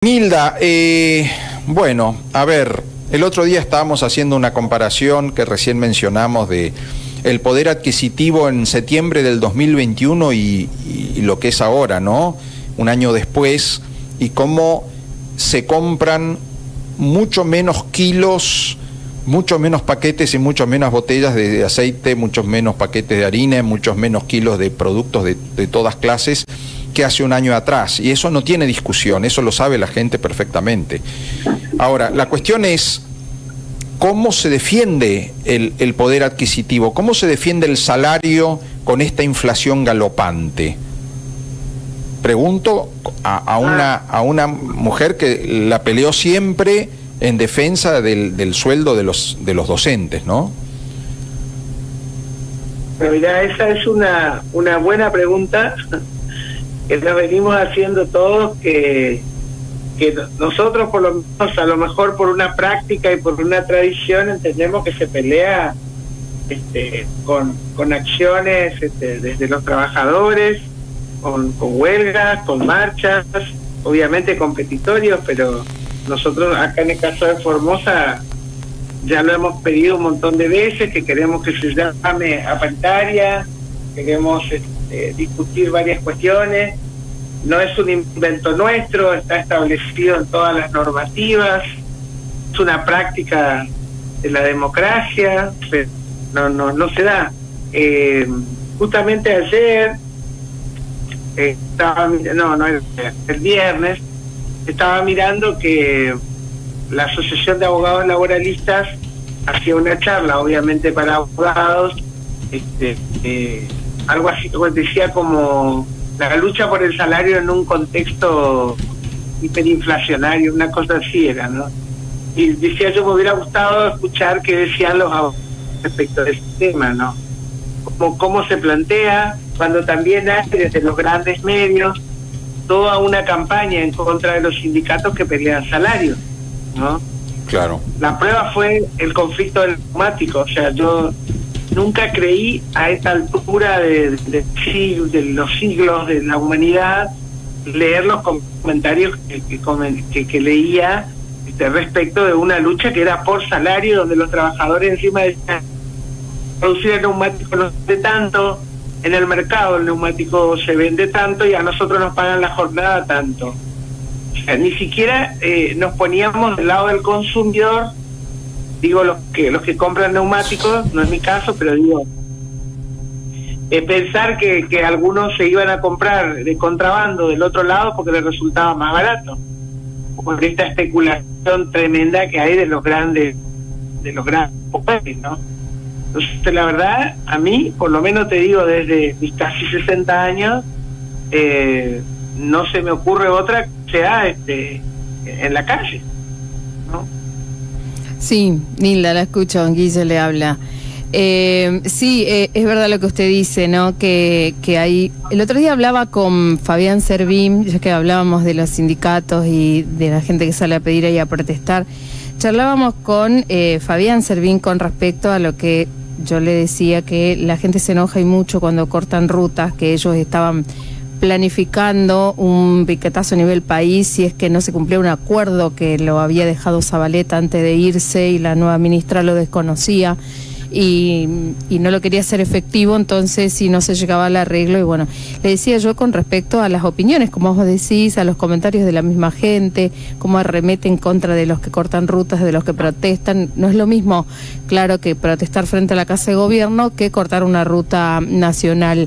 Nilda, bueno, a ver, el otro día estábamos haciendo una comparación que recién mencionamos de el poder adquisitivo en septiembre del 2021 y lo que es ahora, ¿no? Un año después, y cómo se compran mucho menos kilos, mucho menos paquetes y mucho menos botellas de aceite, muchos menos paquetes de harina, muchos menos kilos de productos de todas clases que hace un año atrás, y eso no tiene discusión, eso lo sabe la gente perfectamente. Ahora, la cuestión es cómo se defiende el poder adquisitivo, cómo se defiende el salario con esta inflación galopante. Pregunto a una mujer que la peleó siempre en defensa del sueldo de los docentes, ¿no? Pero mira, esa es una buena pregunta que nos venimos haciendo todos, que nosotros por lo menos, a lo mejor por una práctica y por una tradición, entendemos que se pelea con acciones desde los trabajadores, con huelgas, con marchas, obviamente competitorios, pero nosotros acá en el caso de Formosa ya lo hemos pedido un montón de veces, que queremos que se llame a paritaria, queremos discutir varias cuestiones. No es un invento nuestro, está establecido en todas las normativas, es una práctica de la democracia, pero no se da. Justamente ayer, el viernes, estaba mirando que la Asociación de Abogados Laboralistas hacía una charla, obviamente para abogados, algo así, decía como la lucha por el salario en un contexto hiperinflacionario, una cosa así era, ¿no? Y decía, yo me hubiera gustado escuchar qué decían los abogados respecto de ese tema, ¿no? Cómo se plantea, cuando también hay desde los grandes medios toda una campaña en contra de los sindicatos que pelean salarios, ¿no? Claro. La prueba fue el conflicto del neumático, o sea, yo nunca creí a esta altura de los siglos de la humanidad leer los comentarios que leía respecto de una lucha que era por salario, donde los trabajadores encima decían, producir el neumático no se vende tanto, en el mercado el neumático se vende tanto y a nosotros nos pagan la jornada tanto. O sea, ni siquiera nos poníamos del lado del consumidor. Digo, los que compran neumáticos, no es mi caso, pero digo, pensar que algunos se iban a comprar de contrabando del otro lado porque les resultaba más barato, por esta especulación tremenda que hay de los grandes poderes, ¿no? Entonces, la verdad, a mí, por lo menos te digo, desde mis casi 60 años, no se me ocurre otra que sea en la calle, ¿no? Sí, Nilda, la escucho, Guille le habla. Sí, es verdad lo que usted dice, ¿no? Que hay... El otro día hablaba con Fabián Servín, ya que hablábamos de los sindicatos y de la gente que sale a pedir ahí a protestar. Charlábamos con Fabián Servín con respecto a lo que yo le decía, que la gente se enoja y mucho cuando cortan rutas, que ellos estaban planificando un piquetazo a nivel país si es que no se cumplía un acuerdo que lo había dejado Zabaleta antes de irse y la nueva ministra lo desconocía y no lo quería hacer efectivo, entonces si no se llegaba al arreglo. Y bueno, le decía yo con respecto a las opiniones, como vos decís, a los comentarios de la misma gente, cómo arremete en contra de los que cortan rutas, de los que protestan. No es lo mismo, claro, que protestar frente a la Casa de Gobierno que cortar una ruta nacional.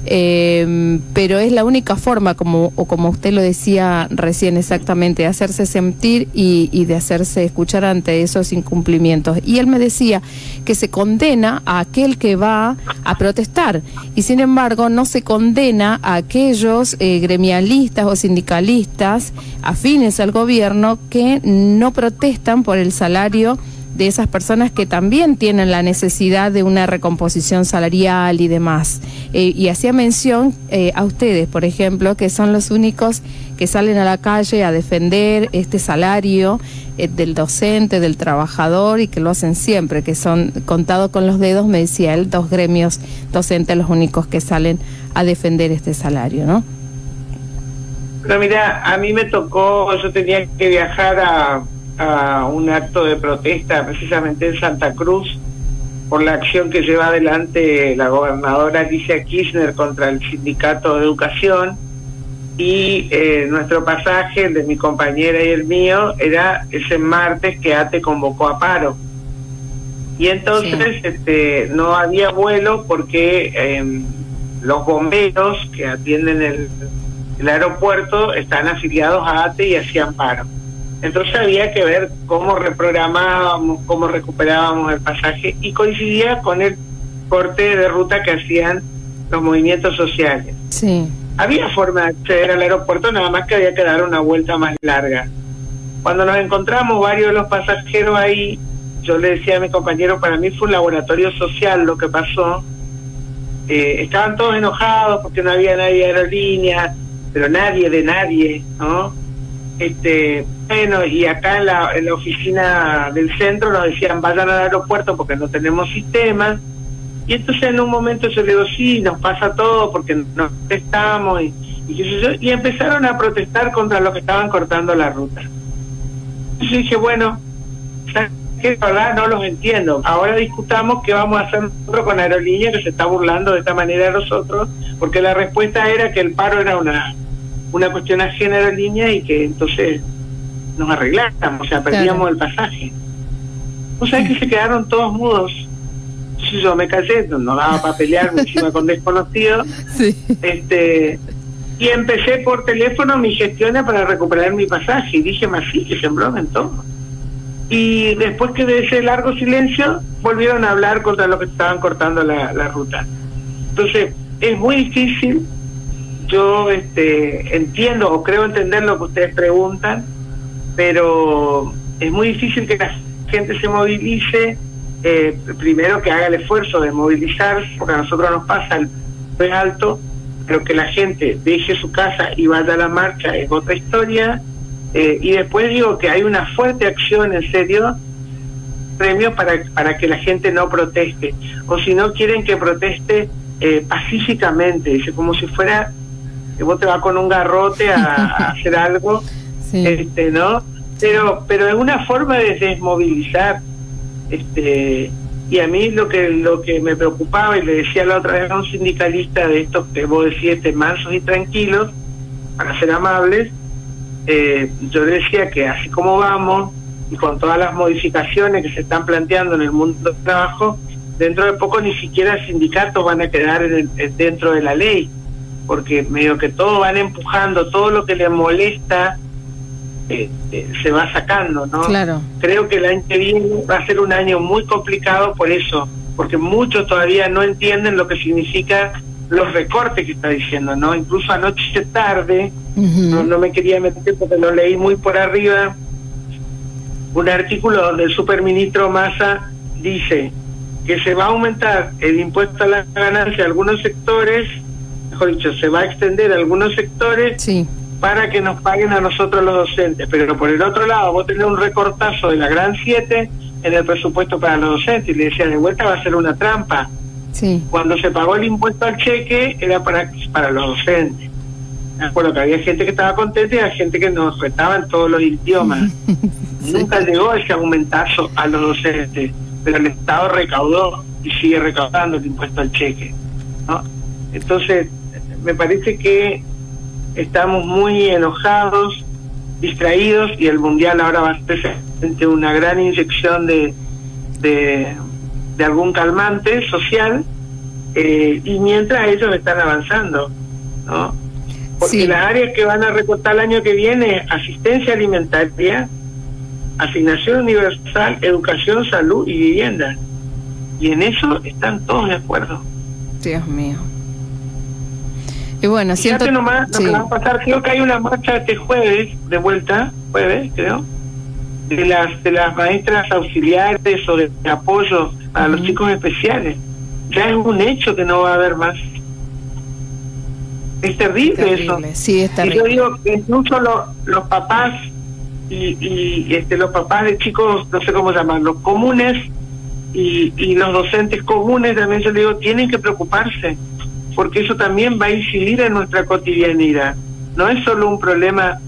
Pero es la única forma, como usted lo decía recién exactamente, de hacerse sentir y de hacerse escuchar ante esos incumplimientos. Y él me decía que se condena a aquel que va a protestar y sin embargo no se condena a aquellos gremialistas o sindicalistas afines al gobierno que no protestan por el salario de esas personas que también tienen la necesidad de una recomposición salarial y demás. Y hacía mención a ustedes, por ejemplo, que son los únicos que salen a la calle a defender este salario del docente, del trabajador, y que lo hacen siempre, que son contados con los dedos, me decía él, 2 gremios docentes los únicos que salen a defender este salario, ¿no? Pero mira, a mí me tocó, yo tenía que viajar a un acto de protesta precisamente en Santa Cruz por la acción que lleva adelante la gobernadora Alicia Kirchner contra el sindicato de educación, y nuestro pasaje, el de mi compañera y el mío, era ese martes que ATE convocó a paro. Y entonces no había vuelo porque los bomberos que atienden el aeropuerto están afiliados a ATE y hacían paro. Entonces había que ver cómo reprogramábamos, cómo recuperábamos el pasaje, y coincidía con el corte de ruta que hacían los movimientos sociales. Sí. Había forma de acceder al aeropuerto, nada más que había que dar una vuelta más larga. Cuando nos encontramos varios de los pasajeros ahí, yo le decía a mi compañero, para mí fue un laboratorio social lo que pasó. Estaban todos enojados porque no había nadie de aerolínea, pero nadie de nadie, ¿no? Bueno, y acá en la oficina del centro nos decían, vayan al aeropuerto porque no tenemos sistema. Y entonces en un momento yo le digo, sí, nos pasa todo porque nos protestamos y qué sé yo, y empezaron a protestar contra los que estaban cortando la ruta. Entonces yo dije, bueno, ¿sabes qué? La verdad no los entiendo. Ahora discutamos qué vamos a hacer nosotros con Aerolínea, que se está burlando de esta manera de nosotros, porque la respuesta era que el paro era una cuestión ajena a Aerolínea y que entonces nos arreglamos, o sea, perdíamos el pasaje. O sea, que se quedaron todos mudos. Entonces yo me callé, no daba para pelearme encima con desconocidos. Sí. Y empecé por teléfono mis gestiones para recuperar mi pasaje, y dije, más sí, que se embromen todo. Y después que de ese largo silencio, volvieron a hablar contra los que estaban cortando la ruta. Entonces, es muy difícil. Yo entiendo o creo entender lo que ustedes preguntan, pero es muy difícil que la gente se movilice. Primero que haga el esfuerzo de movilizarse, porque a nosotros nos pasa el es alto, pero que la gente deje su casa y vaya a la marcha es otra historia. Y después digo que hay una fuerte acción, en serio, premio para que la gente no proteste, o si no quieren que proteste pacíficamente, dice, como si fuera que vos te vas con un garrote a hacer algo, sí. ¿No? Pero es una forma de desmovilizar. Y a mí lo que me preocupaba, y le decía la otra vez a un sindicalista de estos que vos decís, mansos y tranquilos, para ser amables, yo le decía que así como vamos, y con todas las modificaciones que se están planteando en el mundo del trabajo, dentro de poco ni siquiera sindicatos van a quedar dentro de la ley, porque medio que todos van empujando, todo lo que les molesta se va sacando, ¿no? Claro. Creo que el año que viene va a ser un año muy complicado por eso, porque muchos todavía no entienden lo que significa los recortes que está diciendo, ¿no? Incluso anoche tarde, no me quería meter porque lo leí muy por arriba, un artículo donde el superministro Massa dice que se va a aumentar el impuesto a la ganancia de algunos sectores, mejor dicho, se va a extender a algunos sectores, sí, para que nos paguen a nosotros los docentes, pero por el otro lado vos tenés un recortazo de la Gran 7 en el presupuesto para los docentes, y le decía, de vuelta va a ser una trampa. Sí. Cuando se pagó el impuesto al cheque era para los docentes. Me acuerdo que había gente que estaba contenta y había gente que nos retaba en todos los idiomas. Sí. Nunca llegó ese aumentazo a los docentes, pero el Estado recaudó y sigue recaudando el impuesto al cheque, ¿no? Entonces, me parece que estamos muy enojados, distraídos, y el Mundial ahora va a ser una gran inyección de algún calmante social, y mientras ellos están avanzando, ¿no? Porque sí, las áreas que van a recortar el año que viene: asistencia alimentaria, asignación universal, educación, salud y vivienda. Y en eso están todos de acuerdo. Dios mío. Y bueno, siento nomás lo que va a pasar. Creo que hay una marcha este jueves, de vuelta, jueves, creo, de las maestras auxiliares o de apoyo a los chicos especiales. Ya es un hecho que no va a haber más. Es terrible eso. Sí, es terrible. Y yo digo que incluso los papás y los papás de chicos, no sé cómo llamarlos, comunes, y los docentes comunes también, yo digo, tienen que preocuparse, porque eso también va a incidir en nuestra cotidianidad. no es solo un problema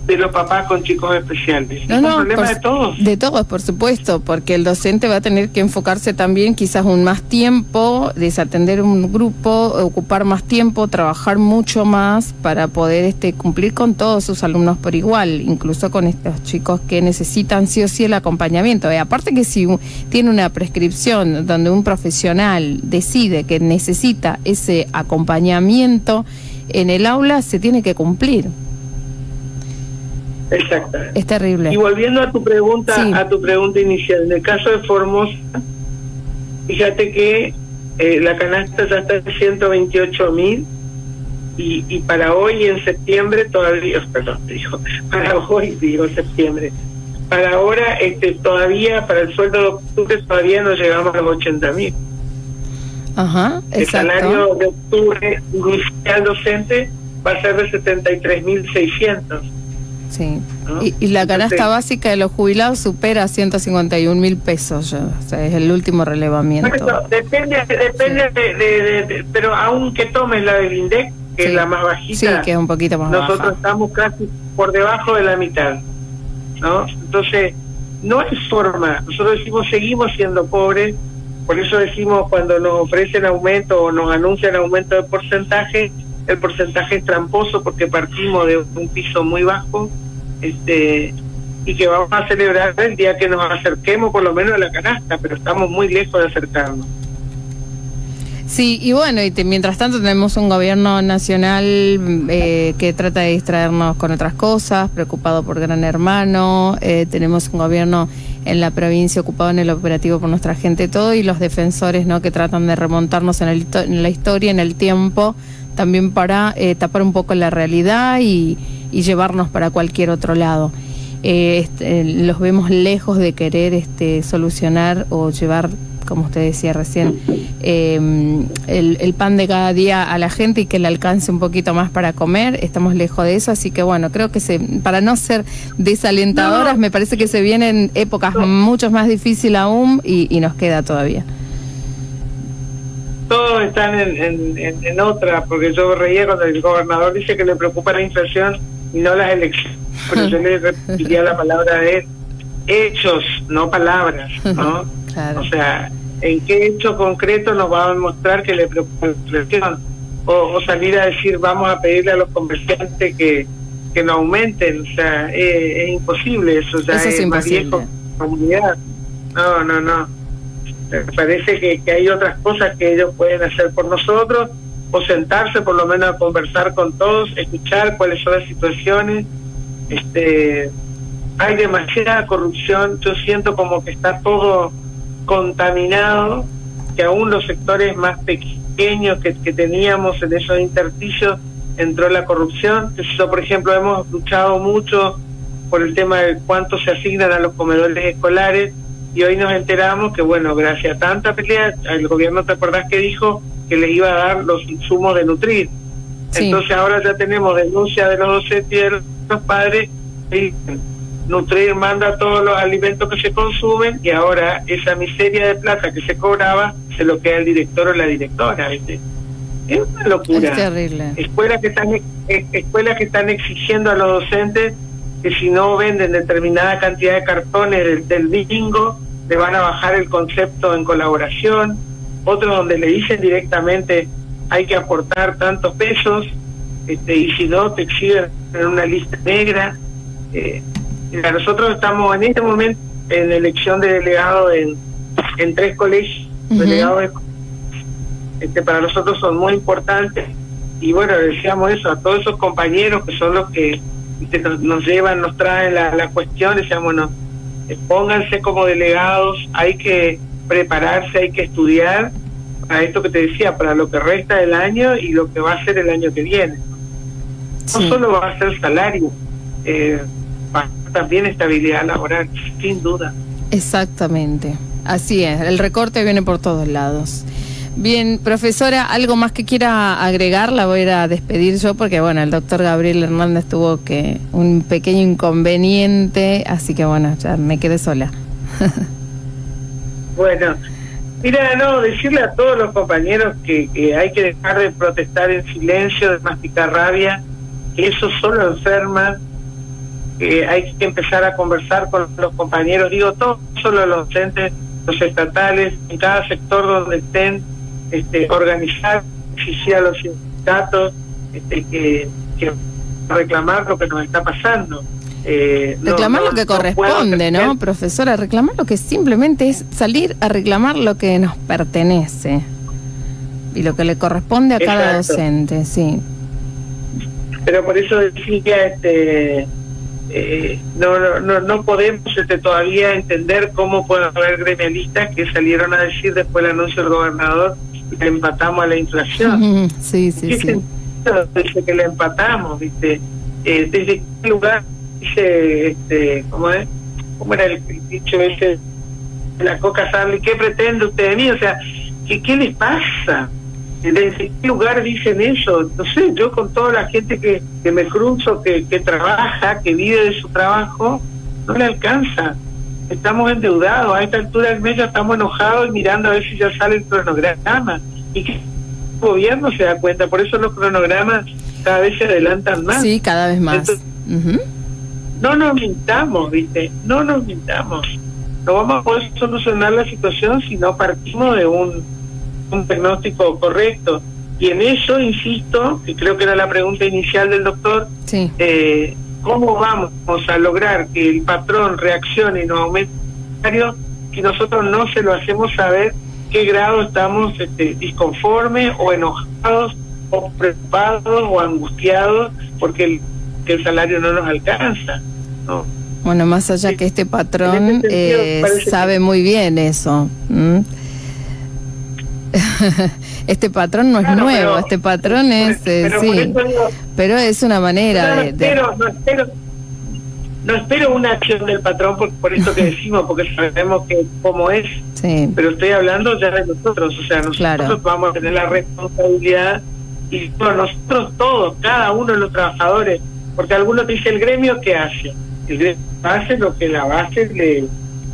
de los papás con chicos especiales, es un problema de todos. De todos, por supuesto, porque el docente va a tener que enfocarse también quizás un más tiempo, desatender un grupo, ocupar más tiempo, trabajar mucho más para poder cumplir con todos sus alumnos por igual, incluso con estos chicos que necesitan sí o sí el acompañamiento. Y aparte que si tiene una prescripción donde un profesional decide que necesita ese acompañamiento en el aula, se tiene que cumplir. Exactamente. Es terrible. Y volviendo a tu pregunta, sí, a tu pregunta inicial, en el caso de Formosa, fíjate que la canasta ya está en 128.000 y para hoy en septiembre todavía, septiembre, para ahora todavía para el sueldo de octubre todavía no llegamos a los 80.000. Ajá, exacto. El salario de octubre inicial docente va a ser de 73.600. Sí, ¿no? y la canasta básica de los jubilados supera 151.000 pesos ya, o sea, es el último relevamiento. Bueno, depende sí. Pero aunque tomes la del INDEC, que sí, es la más bajita, sí, que es un poquito más nosotros baja. Estamos casi por debajo de la mitad, ¿no? Entonces, no hay forma, nosotros decimos seguimos siendo pobres, por eso decimos cuando nos ofrecen aumento o nos anuncian aumento de porcentaje, el porcentaje es tramposo porque partimos de un piso muy bajo, y que vamos a celebrar el día que nos acerquemos por lo menos a la canasta, pero estamos muy lejos de acercarnos. Sí, y bueno, mientras tanto tenemos un gobierno nacional que trata de distraernos con otras cosas, preocupado por Gran Hermano, tenemos un gobierno en la provincia ocupado en el operativo por nuestra gente, todo, y los defensores, ¿no?, que tratan de remontarnos en la historia, en el tiempo, también para tapar un poco la realidad y llevarnos para cualquier otro lado. Los vemos lejos de querer solucionar o llevar, como usted decía recién, el pan de cada día a la gente y que le alcance un poquito más para comer. Estamos lejos de eso, así que bueno, creo que para no ser desalentadoras, me parece que se vienen épocas mucho más difíciles aún y nos queda todavía. Todos están en otra, porque yo reía cuando el gobernador dice que le preocupa la inflación y no las elecciones, pero yo le repetiría la palabra de hechos, no palabras, ¿no? Claro. O sea, ¿en qué hecho concreto nos va a demostrar que le preocupa la inflación? O salir a decir, vamos a pedirle a los comerciantes que no aumenten, o sea, es imposible, eso ya eso es más viejo que la comunidad. No. Me parece que hay otras cosas que ellos pueden hacer por nosotros, o sentarse por lo menos a conversar con todos, escuchar cuáles son las situaciones. Hay demasiada corrupción, yo siento como que está todo contaminado, que aún los sectores más pequeños que teníamos en esos intersticios entró la corrupción. Yo, por ejemplo, hemos luchado mucho por el tema de cuánto se asignan a los comedores escolares, y hoy nos enteramos que, bueno, gracias a tanta pelea, el gobierno, ¿te acordás que dijo que les iba a dar los insumos de nutrir? Sí. Entonces ahora ya tenemos denuncia de los docentes y de los padres, y Nutrir manda todos los alimentos que se consumen, y ahora esa miseria de plata que se cobraba se lo queda el director o la directora, ¿viste? Es una locura. Es terrible. Escuelas que están exigiendo a los docentes que si no venden determinada cantidad de cartones del bingo, le van a bajar el concepto en colaboración. Otros donde le dicen directamente hay que aportar tantos pesos, y si no te exhiben en una lista negra. Nosotros estamos en este momento en elección de delegados en 3 colegios. Delegados para nosotros son muy importantes, y bueno, decíamos eso a todos esos compañeros que son los que nos llevan, nos traen la cuestión. Decíamos, bueno, pónganse como delegados, hay que prepararse, hay que estudiar para esto que te decía, para lo que resta del año y lo que va a ser el año que viene. No solo va a ser salario, va a ser también estabilidad laboral, sin duda. Exactamente, así es, el recorte viene por todos lados. Bien, profesora, ¿algo más que quiera agregar? La voy a ir a despedir yo porque, bueno, el doctor Gabriel Hernández tuvo un pequeño inconveniente, así que, bueno, ya me quedé sola. Bueno, mira, decirle a todos los compañeros que hay que dejar de protestar en silencio, de masticar rabia, que eso solo enferma, que hay que empezar a conversar con los compañeros, digo, todos, no solo los docentes, los estatales, en cada sector donde estén, organizar, exigir a los sindicatos que reclamar lo que nos está pasando. Reclamar lo que corresponde, ¿no, profesora? Reclamar lo que simplemente es salir a reclamar lo que nos pertenece y lo que le corresponde a cada docente, sí. Pero por eso decía, no podemos todavía entender cómo pueden haber gremialistas que salieron a decir después del anuncio del gobernador que empatamos a la inflación. Sí. Dice que le empatamos, ¿viste? ¿Desde qué lugar dice, cómo era el dicho ese de la Coca Sarli? ¿Qué pretende usted de mí? O sea, ¿qué les pasa? ¿Desde qué lugar dicen eso? No sé, yo con toda la gente que me cruzo, que trabaja, que vive de su trabajo, no le alcanza. Estamos endeudados, a esta altura del mes ya estamos enojados y mirando a ver si ya sale el cronograma. Y que el gobierno se da cuenta, por eso los cronogramas cada vez se adelantan más. Sí, cada vez más. Entonces, no nos mintamos, ¿viste? No nos mintamos. No vamos a poder solucionar la situación si no partimos de un diagnóstico correcto. Y en eso, insisto, que creo que era la pregunta inicial del doctor, sí. ¿Cómo vamos a lograr que el patrón reaccione y nos aumente el salario si nosotros no se lo hacemos saber qué grado estamos disconformes o enojados o preocupados o angustiados porque el salario no nos alcanza, ¿no? Bueno, más allá que este patrón sabe muy bien eso. Este patrón no es nuevo, este patrón es pero es una manera no espero una acción del patrón por esto que decimos, porque sabemos que como es, pero estoy hablando ya de nosotros, o sea, nosotros vamos a tener la responsabilidad, y nosotros todos, cada uno de los trabajadores, porque algunos dicen el gremio, ¿qué hace? El gremio hace lo que la base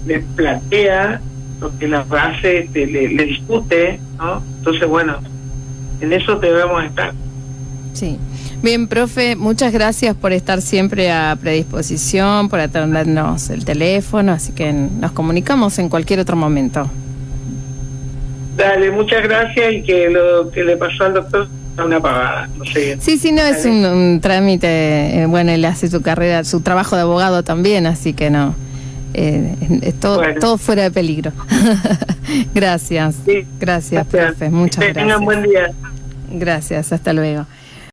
le plantea, lo que la base le discute, ¿no? Entonces, bueno, en eso debemos estar. Sí. Bien, profe, muchas gracias por estar siempre a predisposición, por atendernos el teléfono, así que nos comunicamos en cualquier otro momento. Dale, muchas gracias, y que lo que le pasó al doctor es una pavada, no sé. Sí, no, es un trámite, bueno, él hace su carrera, su trabajo de abogado también, así que no. Todo fuera de peligro. Gracias. Sí, gracias, profe. Muchas gracias. Tengan buen día. Gracias, hasta luego.